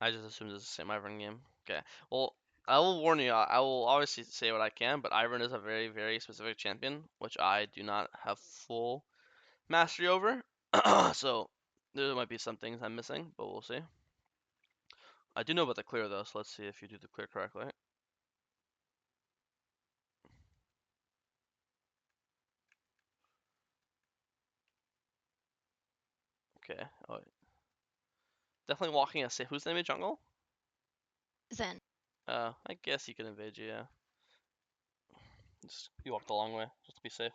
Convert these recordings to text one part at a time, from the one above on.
I just assumed it's the same ivern game. Okay. Well, I will warn you. I will obviously say what I can, but ivern is a very, very specific champion, which I do not have full mastery over. So there might be some things I'm missing, but we'll see. I do know about the clear though, so let's see if you do the clear correctly. Okay. Oh, definitely walking a safe. Who's the enemy jungle? Zen. I guess he can invade you. Yeah. Just you walk the long way, just to be safe.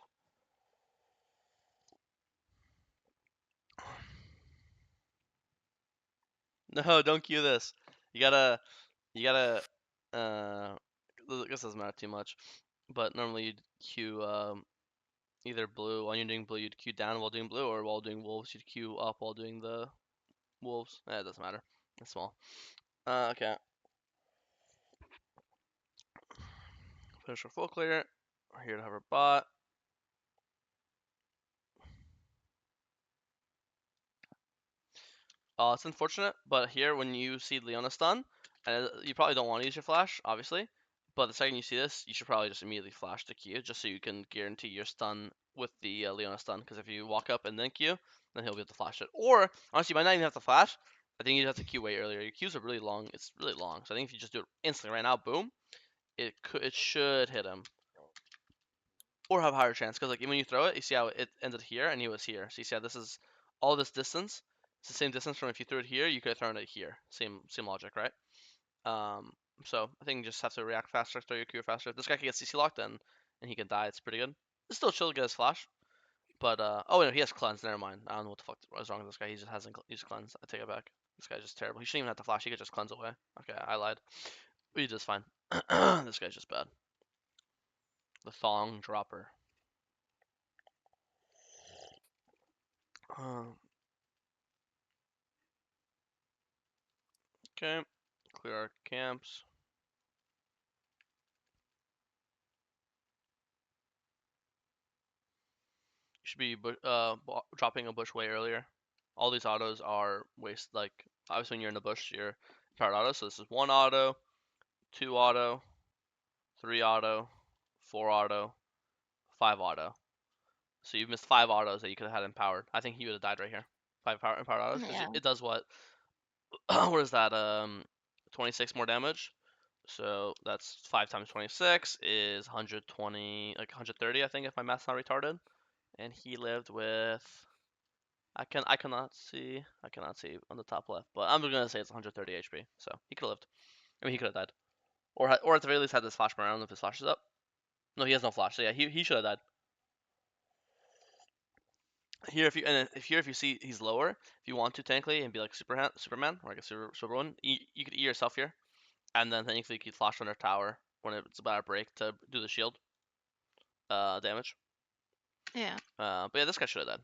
No, don't queue this. You gotta. I guess it doesn't matter too much, but normally you'd queue either blue while you're doing blue, you'd queue down while doing blue, or while doing wolves, you'd queue up while doing the wolves. It doesn't matter. It's small. Okay. Finish our full clear. We're here to have our bot. It's unfortunate, but here when you see Leona stun, and you probably don't want to use your flash, obviously, but the second you see this, you should probably just immediately flash to Q, just so you can guarantee your stun with the Leona stun, because if you walk up and then Q, then he'll be able to flash it. Or, honestly, you might not even have to flash. I think you'd have to Q way earlier. Your Qs are really long. It's really long, so I think if you just do it instantly right now, boom, it should hit him. Or have a higher chance, because like when you throw it, you see how it ended here, and he was here. So you see how this is all this distance. It's the same distance from if you threw it here, you could have thrown it here. Same logic, right? Um, so I think you just have to react faster, throw your Q faster. If this guy can get CC locked, then and he can die, it's pretty good. It's still chill to get his flash, but oh no, he has cleanse. Never mind. I don't know what the fuck was wrong with this guy. He just hasn't used cleanse. I take it back. This guy's just terrible. He shouldn't even have to flash. He could just cleanse away. Okay, I lied. But he does fine. This guy's just bad. The thong dropper. Okay, clear our camps. You should be dropping a bush way earlier. All these autos are waste. Like obviously when you're in the bush, you're powered auto. So this is one auto, two auto, three auto, four auto, five auto. So you've missed five autos that you could have had empowered. I think he would have died right here. Five empowered autos because Yeah. it does what? What is that? 26 more damage. So that's 5 times 26 is 120, like 130, I think, if my math's not retarded. And he lived with I cannot see on the top left, but I'm gonna say it's 130 HP. So he could have lived. I mean, he could have died, or at the very least had this flash around if his flash is up. No, he has no flash. So yeah, he should have died. Here, if you see he's lower, if you want to technically and be like Superman or like a Superwoman, you could E yourself here, and then technically you could flash under tower when it's about to break to do the shield damage. Yeah. But yeah, this guy should have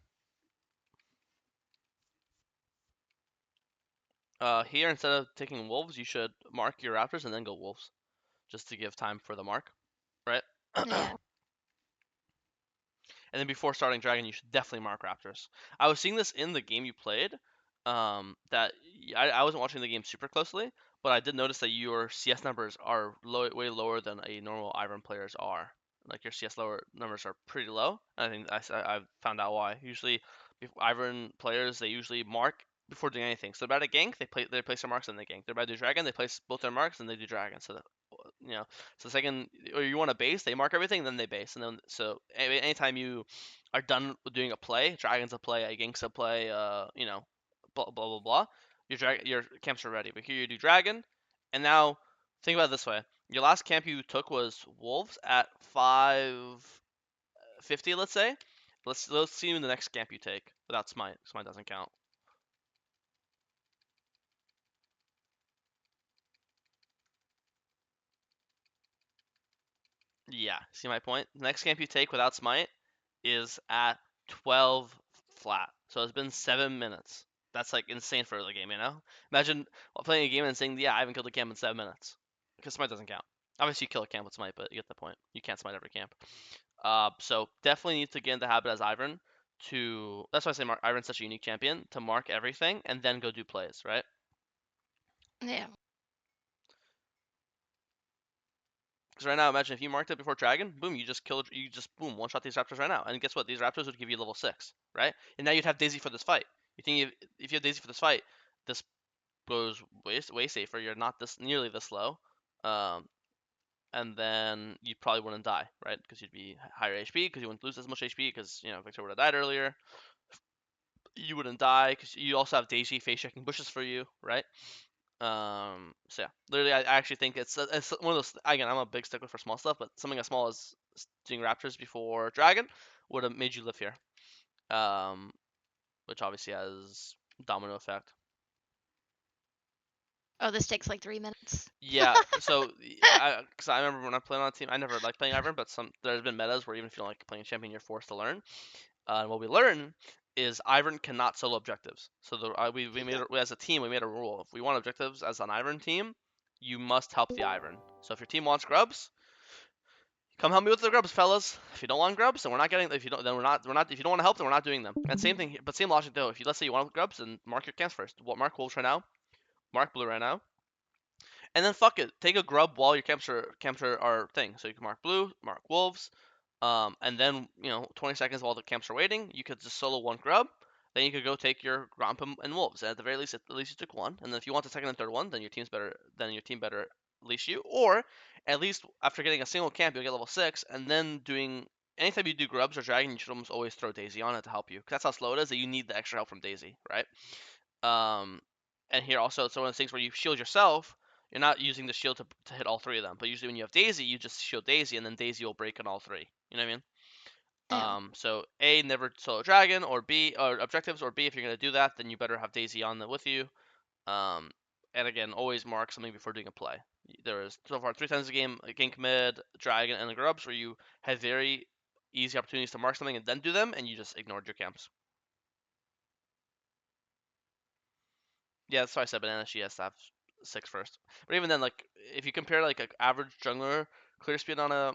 died. Here instead of taking wolves, you should mark your raptors and then go wolves, just to give time for the mark, right? Yeah. And then before starting dragon, you should definitely mark raptors. I was seeing this in the game you played. That I wasn't watching the game super closely, but I did notice that your CS numbers are way lower than a normal ivern players are. Like your CS lower numbers are pretty low. I think I found out why. Usually, ivern players they usually mark before doing anything. So they're about to gank, they place their marks and they gank. They're about to do dragon, they place both their marks and they do dragon. So that you know, so second or you want to base, they mark everything, then they base, and then so anytime you are done with doing a play, dragon's a play, a gank's a play, blah blah blah blah, your camps are ready. But here you do dragon, and now think about it this way: your last camp you took was wolves at 550, let's say. Let's see the next camp you take without smite. Smite doesn't count. Yeah, see my point? The next camp you take without smite is at 12 flat. So it's been 7 minutes. That's like insane for the game, you know? Imagine playing a game and saying, yeah, I haven't killed a camp in 7 minutes. Because smite doesn't count. Obviously, you kill a camp with smite, but you get the point. You can't smite every camp. So definitely need to get in the habit as Ivern to. That's why I say Ivern's such a unique champion to mark everything and then go do plays, right? Yeah. Because right now, imagine if you marked it before Dragon, boom, you just killed, you just boom, one shot these Raptors right now. And guess what? These Raptors would give you level 6, right? And now you'd have Daisy for this fight. You think if you have Daisy for this fight, this goes way safer. You're not this nearly this low. Um, and then you probably wouldn't die, right? Because you'd be higher HP, because you wouldn't lose as much HP, because Victor would have died earlier. You wouldn't die because you also have Daisy face checking bushes for you, right? So yeah, literally, I actually think it's one of those. Again, I'm a big stickler for small stuff, but something as small as doing Raptors before Dragon would have made you live here. Um, which obviously has domino effect. Oh, this takes like 3 minutes. Yeah, so because I remember when I played on a team, I never liked playing Ivern, but there's been metas where even if you don't like playing champion, you're forced to learn. And what we learn is Ivern cannot solo objectives. So we made as a team we made a rule: if we want objectives as an Ivern team, you must help the Ivern. So if your team wants grubs, come help me with the grubs, fellas. If you don't want grubs, then we're not getting. If you don't, then we're not. If you don't want to help, then we're not doing them. And same thing, but same logic though. If you let's say you want grubs, then mark your camps first. What mark wolves right now? Mark blue right now. And then fuck it, take a grub while your camps are thing. So you can mark blue, mark wolves, and then 20 seconds while the camps are waiting, you could just solo one grub. Then you could go take your gromp and wolves. And at the very least, at least you took one. And then if you want the second and third one, then your team's better. Then your team better leash you. Or at least after getting a single camp, you'll get level 6. And then doing anytime you do grubs or dragon, you should almost always throw Daisy on it to help you. Because that's how slow it is. That you need the extra help from Daisy, right? Um, and here also it's one of those things where you shield yourself. You're not using the shield to hit all three of them. But usually when you have Daisy, you just shield Daisy, and then Daisy will break on all three. You know what I mean? Yeah. So A, never solo dragon, or B, or objectives, or B, if you're gonna do that, then you better have Daisy on with you. Um, and again, always mark something before doing a play. There is so far 3 times a game, a gank mid, dragon, and the grubs where you had very easy opportunities to mark something and then do them, and you just ignored your camps. Yeah, that's why I said banana. She has to have 6 first. But even then, like if you compare like an average jungler clear speed on a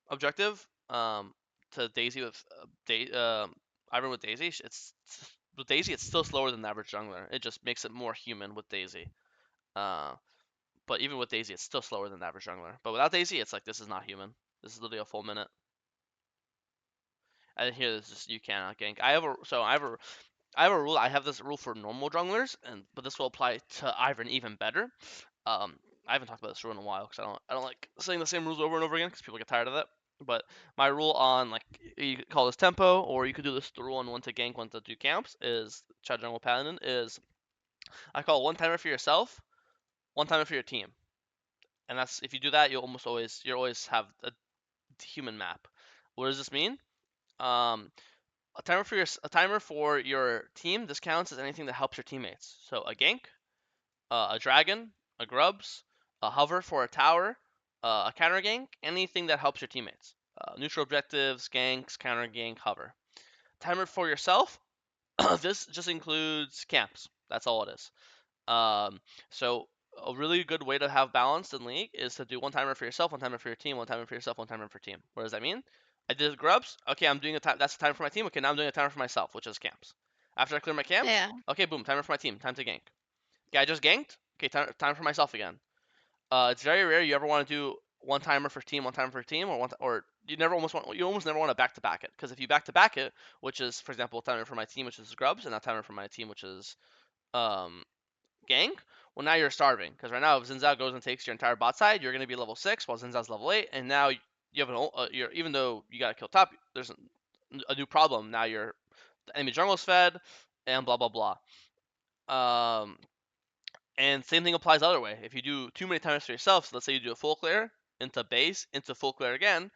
objective, to Daisy with Ivern with Daisy, it's with Daisy it's still slower than the average jungler. It just makes it more human with Daisy. Uh, but even with Daisy, it's still slower than the average jungler. But without Daisy, it's like this is not human. This is literally a full minute. And here, this just you cannot gank. I have a rule. I have this rule for normal junglers, but this will apply to Ivern even better. I haven't talked about this rule in a while because I don't like saying the same rules over and over again because people get tired of it. But my rule on like you could call this tempo, or you could do this the rule on when to gank, when to do camps is Chad Jungle Paladin is I call one timer for yourself, one timer for your team, and that's if you do that you always have a human map. What does this mean? Um, a timer for your team. This counts as anything that helps your teammates. So a gank, a dragon, a grubs, a hover for a tower, a counter gank, anything that helps your teammates. Neutral objectives, ganks, counter gank, hover. Timer for yourself. This just includes camps. That's all it is. So a really good way to have balance in League is to do one timer for yourself, one timer for your team, one timer for yourself, one timer for team. What does that mean? I did grubs. Okay, I'm doing a time. That's a timer for my team. Okay, now I'm doing a timer for myself, which is camps. After I clear my camps, Yeah. okay, boom, timer for my team. Time to gank. Okay, I just ganked. Okay, time for myself again. It's very rare you ever want to do one timer for team, one timer for team, or you almost never want to back to back it because if you back to back it, which is for example a timer for my team, which is grubs, and a timer for my team, which is um gank, well now you're starving because right now if Zinzao goes and takes your entire bot side, you're gonna be level 6 while Zinzao's level 8, and now you have you're even though you gotta kill top, there's a new problem. Now the enemy jungle's fed, and blah blah blah. Um, and same thing applies the other way. If you do too many times for yourself, so let's say you do a full clear into base into full clear again.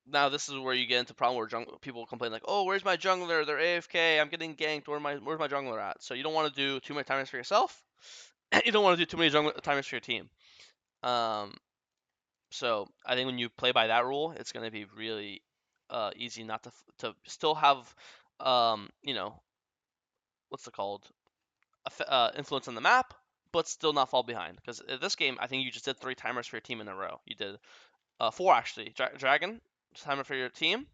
Now this is where you get into problem where people complain like, "Oh, where's my jungler? They're AFK. I'm getting ganked. Where's my jungler at?" So you don't want to do too many times for yourself. You don't want to do too many times for your team. Um, so I think when you play by that rule, it's going to be really easy not to still have what's it called influence on the map, but still not fall behind. Because in this game, I think you just did 3 timers for your team in a row. You did 4 actually. Dragon timer for your team,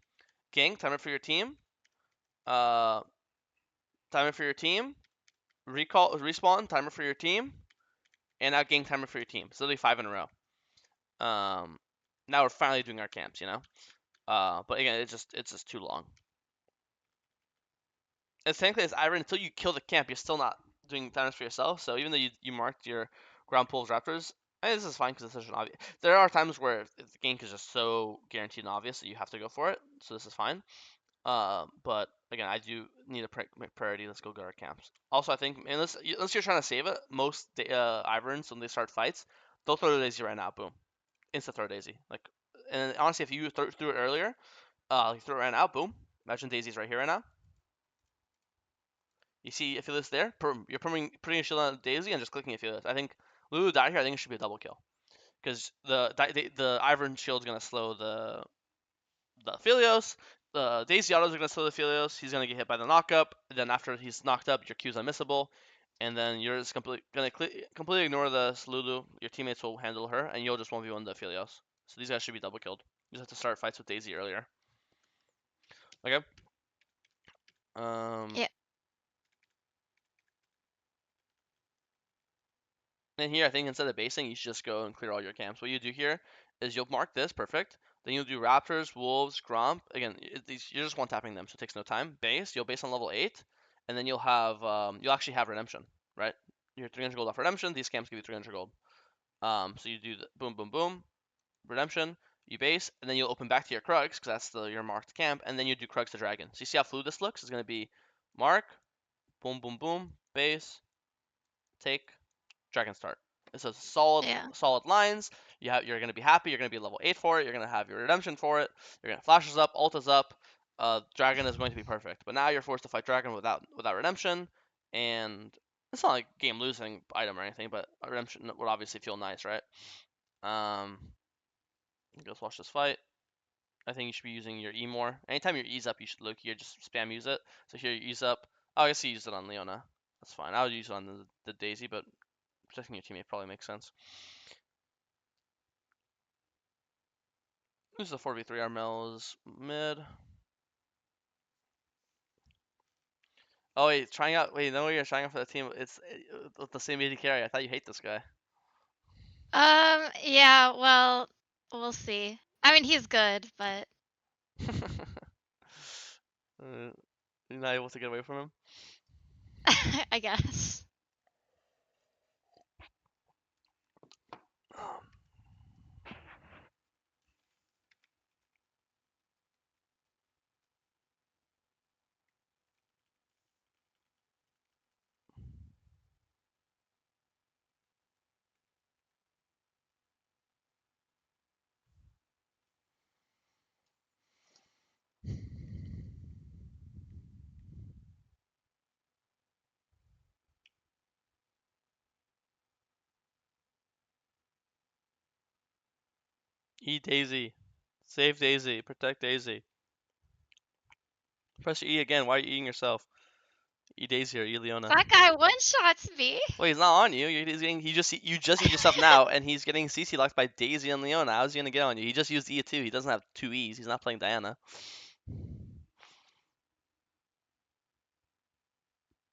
Gang timer for your team, uh, timer for your team, recall respawn timer for your team, and outgain timer for your team. So literally 5 in a row. Um, Now we're finally doing our camps, you know. But again, it's just too long. And technically, as Ivern, until you kill the camp, you're still not doing timers for yourself. So even though you marked your ground pools raptors, this is fine because it's such an obvious. There are times where the gank is just so guaranteed and obvious that you have to go for it. So this is fine. But again, I do need a priority. Let's go get our camps. Also, I think unless you're trying to save it, most Iverns when they start fights, they'll throw the daisy right now. Boom, insta throw daisy. Like, and honestly, if you threw it earlier, like throw it right now, boom. Imagine daisy's right here right now. You see Affiliates there? You're putting a shield on Daisy and just clicking Affiliates. I think Lulu died here. I think it should be a double kill because the Ivern shield's gonna slow the Aphelios. The Daisy autos are gonna slow the Aphelios. He's gonna get hit by the knockup. Then after he's knocked up, your Q's unmissable, and then you're just completely ignore the Lulu. Your teammates will handle her, and you'll just 1v1 the Aphelios. So these guys should be double killed. You just have to start fights with Daisy earlier. Okay. Um, Yeah. And here, I think instead of basing, you should just go and clear all your camps. What you do here is you'll mark this, perfect. Then you'll do Raptors, Wolves, Gromp. Again, you're just one tapping them, so it takes no time. Base, you'll base on level 8, and then you'll actually have Redemption, right? You're 300 gold off Redemption. These camps give you 300 gold. So you do the boom, boom, boom, Redemption. You base, and then you'll open back to your Krugs because that's your marked camp, and then you do Krugs to Dragon. So you see how fluid this looks? It's gonna be mark, boom, boom, boom, base, take, Dragon Start. It's a Yeah. solid lines. You're gonna be happy. You're gonna be level 8 for it. You're gonna have your redemption for it. You're gonna flashes up, ultas up. Dragon is going to be perfect. But now you're forced to fight Dragon without redemption, and it's not like game losing item or anything. But redemption would obviously feel nice, right? Um, let's watch this fight. I think you should be using your E more. Anytime your E's up, you should look here, just spam use it. So here your E's up. Oh, I guess you used it on Leona. That's fine. I would use it on the Daisy, but protecting your teammate probably makes sense. Who's the 4v3? Armel's mid. Oh wait, trying out. Wait, no, you're trying out for the team. It's with the same AD carry. I thought you hate this guy. Yeah, well, we'll see. I mean, he's good, but You're not able to get away from him. I guess. E Daisy. Save Daisy. Protect Daisy. Press E again. Why are you eating yourself? E Daisy or E Leona. That guy one-shots me. Well, he's not on you. You just eat yourself now, and he's getting CC locked by Daisy and Leona. How's he gonna get on you? He just used E2. He doesn't have two E's. He's not playing Diana.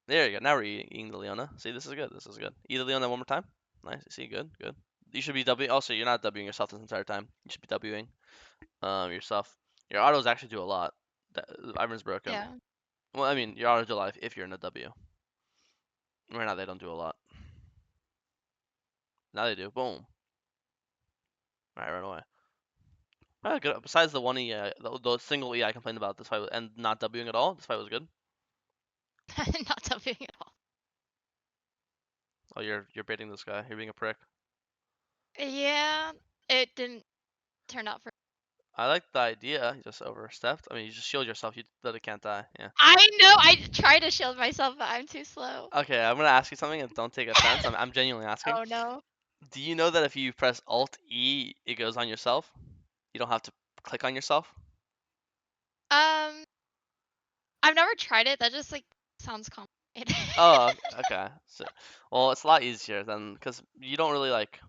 There you go. Now we're eating the Leona. See, this is good. This is good. Eat the Leona one more time. Nice. See, good, good. You should be W. Also, you're not Wing yourself this entire time. You should be Wing yourself. Your autos actually do a lot. Ivern's broken. Yeah. Well, I mean, your autos do a lot if you're in a W. Right now, they don't do a lot. Now they do. Boom. All right, run away. Good. Besides the one E, the single E I complained about this fight and not Wing at all, this fight was good. Not something at all. Oh, you're baiting this guy. You're being a prick. Yeah, it didn't turn out for. I like the idea. You just overstepped. I mean, you just shield yourself. You literally can't die. Yeah. I know. I try to shield myself, but I'm too slow. Okay, I'm gonna ask you something and don't take offense. I'm genuinely asking. Oh no. Do you know that if you press Alt E, it goes on yourself? You don't have to click on yourself. Um, I've never tried it. That just like sounds complicated. Oh, okay. So, well, it's a lot easier than because you don't really like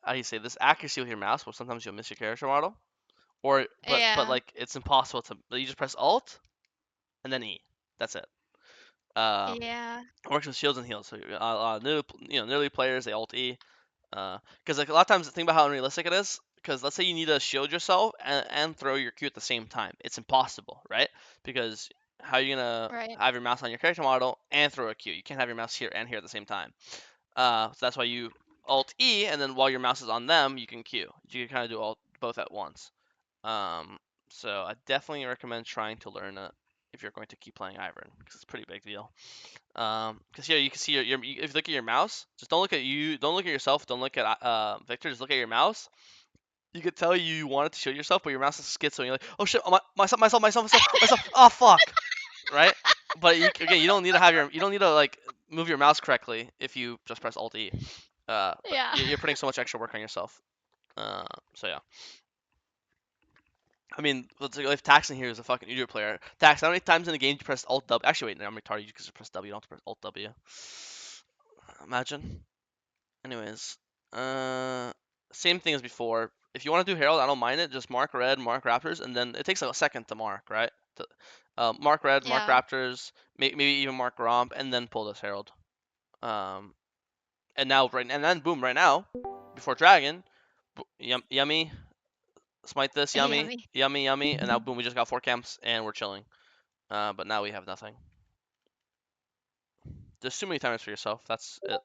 how do you say this accuracy with your mouse. Well, sometimes you'll miss your character model, or but Yeah. like it's impossible to. You just press Alt and then E. That's it. Yeah. It works with shields and heals. So nearly players they ult E. Because like a lot of times, think about how unrealistic it is. Because let's say you need to shield yourself and throw your Q at the same time. It's impossible, right? Because how are you gonna Right. have your mouse on your character model and throw a Q? You can't have your mouse here and here at the same time. So that's why you Alt E, and then while your mouse is on them, you can Q. You can kind of do both at once. Um, so I definitely recommend trying to learn it if you're going to keep playing Ivern, because it's a pretty big deal. Because here you can see if you look at your mouse, just don't look at you, don't look at yourself, don't look at Victor, just look at your mouse. You could tell you wanted to show yourself, but your mouse is schizo, and you're like, oh shit, myself, oh fuck, right? But again, you don't need to like move your mouse correctly if you just press Alt E. But Yeah. you're putting so much extra work on yourself. So yeah. I mean, if Tax in here is a fucking idiot player. Tax, how many times in the game you press Alt W? Actually, wait, no, I'm retarded. You just press W. You don't have to press Alt W. Imagine. Anyways, uh, same thing as before. If you want to do Herald, I don't mind it. Just mark red, mark Raptors, and then it takes like a second to mark, right? Mark red, mark Yeah. Raptors, maybe even mark Romp, and then pull this Herald. Um, and now and then boom, right now, before Dragon, yummy, smite this, yummy, Yummy. yummy, yummy, and now boom, we just got 4 camps and we're chilling. But now we have nothing. There's too many timers for yourself. That's it.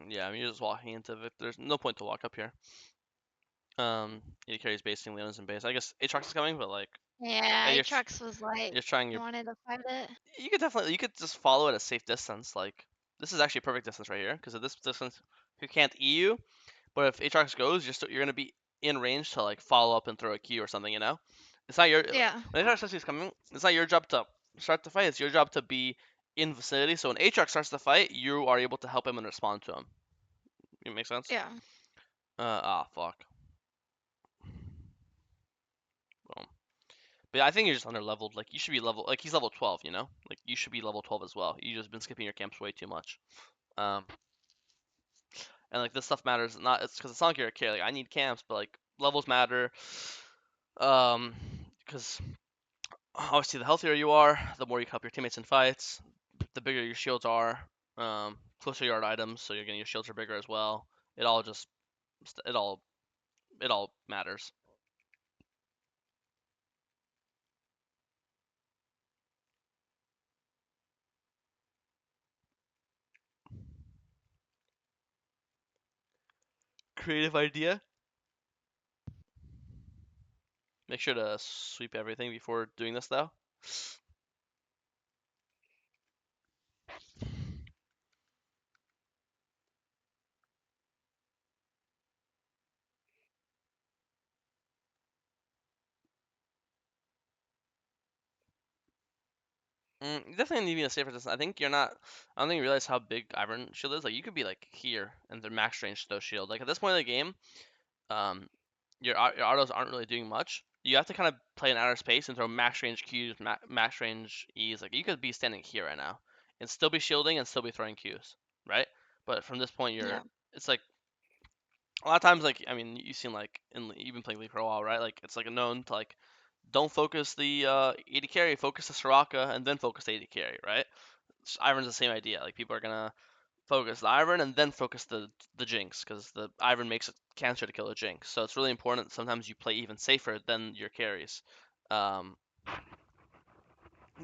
Yeah, I mean, you're just walking into it. There's no point to walk up here. He carries basing Leonis and base. I guess Aatrox is coming, but like, Yeah, you're Aatrox was like, you're trying he your. wanted to fight it. You could just follow at a safe distance. Like, this is actually a perfect distance right here, because at this distance, he can't E you. But if Aatrox goes, you're gonna be in range to like follow up and throw a Q or something. You know, it's not your Yeah. when Aatrox says he's coming. It's not your job to start the fight. It's your job to be in vicinity. So when Aatrox starts the fight, you are able to help him and respond to him. It makes sense. Yeah. Fuck. Boom. But yeah, I think you're just under leveled. Like you should be level. Like he's level 12. You know. Like you should be level 12 as well. You just been skipping your camps way too much. Um, and like this stuff matters. Not it's because it's not like you're a carry. Like I need camps, but like levels matter. Um, because obviously the healthier you are, the more you can help your teammates in fights. The bigger your shields are. Closer yard items, so you're getting your shields are bigger as well. It all just it all it all matters. Creative idea. Make sure to sweep everything before doing this though. You definitely need to be a safer distance. I think you're not. I don't think you realize how big Ivern shield is. Like you could be like here and they're max range no shield. Like at this point in the game, um, your autos aren't really doing much. You have to kind of play in outer space and throw max range Qs, max range Es. Like you could be standing here right now and still be shielding and still be throwing Qs, right? But from this point, Yeah. it's like a lot of times, like I mean, you've seen like you've been playing League for a while, right? Like it's like known to like don't focus the AD carry, focus the Soraka, and then focus the AD carry, right? Ivern's the same idea. Like people are gonna focus the Ivern and then focus the Jinx because the Ivern makes it cancer to kill a Jinx. So it's really important. Sometimes you play even safer than your carries. Um,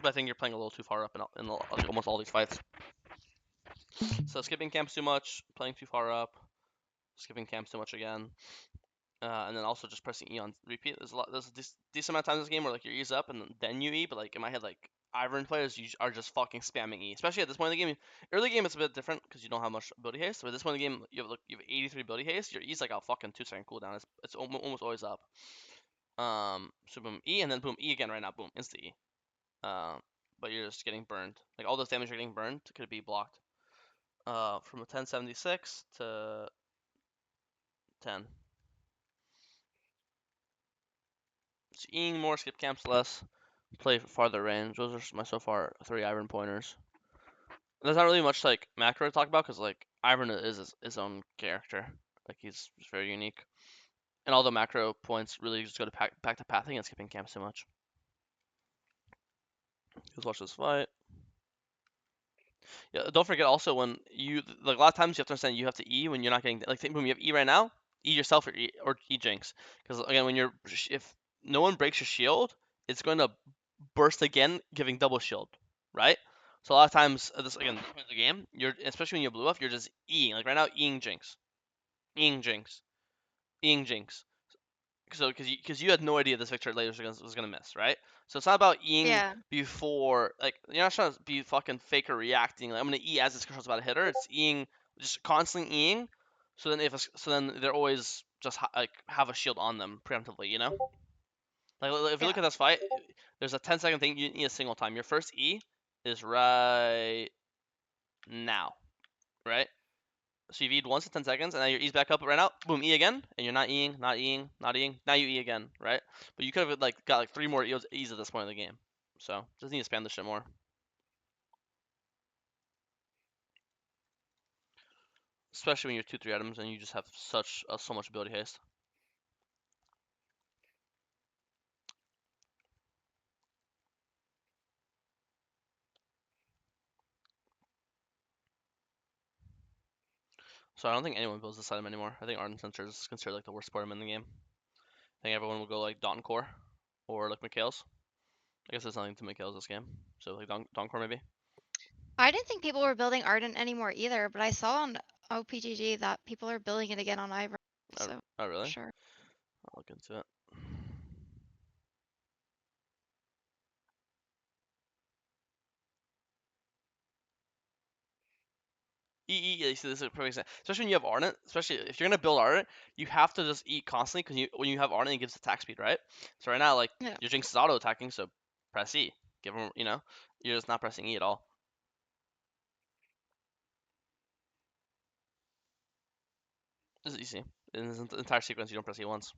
but I think you're playing a little too far up in like almost all these fights. So skipping camps too much, playing too far up, skipping camps too much again. and then also just pressing E on repeat. There's a decent amount of times in this game where like your E's up and then you E, but like in my head, like ivern players are just fucking spamming E, especially at this point in the game. Early game it's a bit different because you don't have much ability haste. But at this point in the game, you have 83 ability haste. Your E's like a fucking 2 second cooldown. It's almost always up. So boom E and then boom E again right now. Boom insta E. But you're just getting burned. Like all those damage you're getting burned could be blocked. From a 1076 to 10. So Eing more, skip camps less, play farther range. Those are my so far 3 ivern pointers. There's not really much like macro to talk about because like ivern is his own character. Like he's very unique. And all the macro points really just go to back to pathing and skipping camps so much. Let's watch this fight. Yeah, don't forget also when you like a lot of times you have to understand you have to E when you're not getting like think boom you have E right now, E yourself or E Jinx because again when you're if no one breaks your shield, it's going to burst again, giving double shield, right? So a lot of times this again this point in the game you're especially when you blue buff you're just Eing like right now Eing Jinx, Eing Jinx, Eing Jinx. So because you had no idea this Victor later was gonna miss, right? So it's not about Eing Yeah. before like you're not trying to be fucking fake or reacting. Like I'm gonna E as this control's about to hit her. It's Eing just constantly Eing. So then so then they're always just like have a shield on them preemptively, you know? Like if you look Yeah. at this fight, there's a 10-second thing you need a single time. Your first E is right now, right? So you've E'd once in 10 seconds, and now your E's back up right now. Boom, E again, and you're not E'ing, not E'ing, not E'ing. Now you E again, right? But you could have like got like 3 more E's at this point in the game. So just need to spam this shit more. Especially when you're 2-3 items and you just have so much ability haste. So I don't think anyone builds this item anymore. I think Ardent Sensor is considered like the worst item in the game. I think everyone will go like Dawn Core or like Mikhail's. I guess there's nothing to Mikhail's this game. So like Dawn Core maybe. I didn't think people were building Ardent anymore either, but I saw on OPGG that people are building it again on ivern. Oh, So oh really? sure. I'll look into it. You see, this is a perfect example. Especially when you have Ardent, especially if you're gonna build Ardent, you have to just eat constantly because when you have Ardent, it gives attack speed, right? So right now, like Yeah. your Jinx is auto attacking, so press E. Give him, you're just not pressing E at all. This is easy. In this entire sequence, you don't press E once,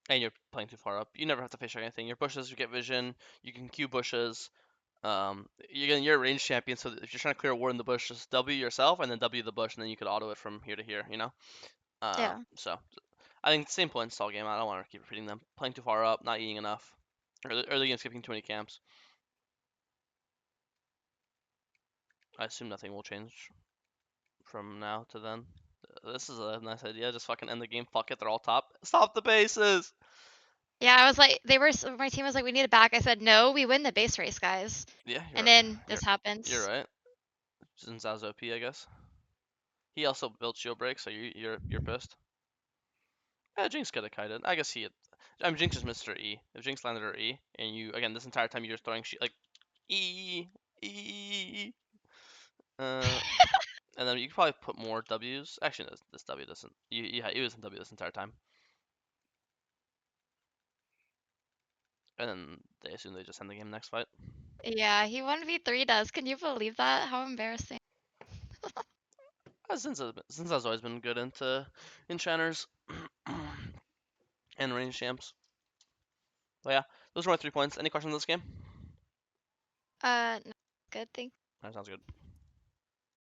and you're playing too far up. You never have to face check anything. Your bushes, you get vision. You can Q bushes. You're a range champion, so if you're trying to clear a ward in the bush, just W yourself and then W the bush, and then you could auto it from here to here. Yeah. So I think same points all game. I don't want to keep repeating them. Playing too far up, not eating enough. Early game skipping too many camps. I assume nothing will change from now to then. This is a nice idea. Just fucking end the game. Fuck it. They're all top. Stop the bases. Yeah, I was like, my team was like, we need it back. I said, no, we win the base race, guys. Yeah, And you're then you're this you're happens. right. Zinza's OP, I guess. He also built shield break, so you're pissed. Yeah, Jinx could have kited. I guess he. I mean, Jinx just missed her E. If Jinx landed her E, and you again this entire time you're just throwing like E E. Uh, and then you could probably put more W's. Actually, no, this W doesn't. Yeah, he was in W this entire time. And then they assume they just end the game next fight. Yeah, he 1v3 does. Can you believe that? How embarrassing. Zinza's always been good into enchanters and range champs. But yeah, those are my 3 points. Any questions on this game? No, good thing. That sounds good.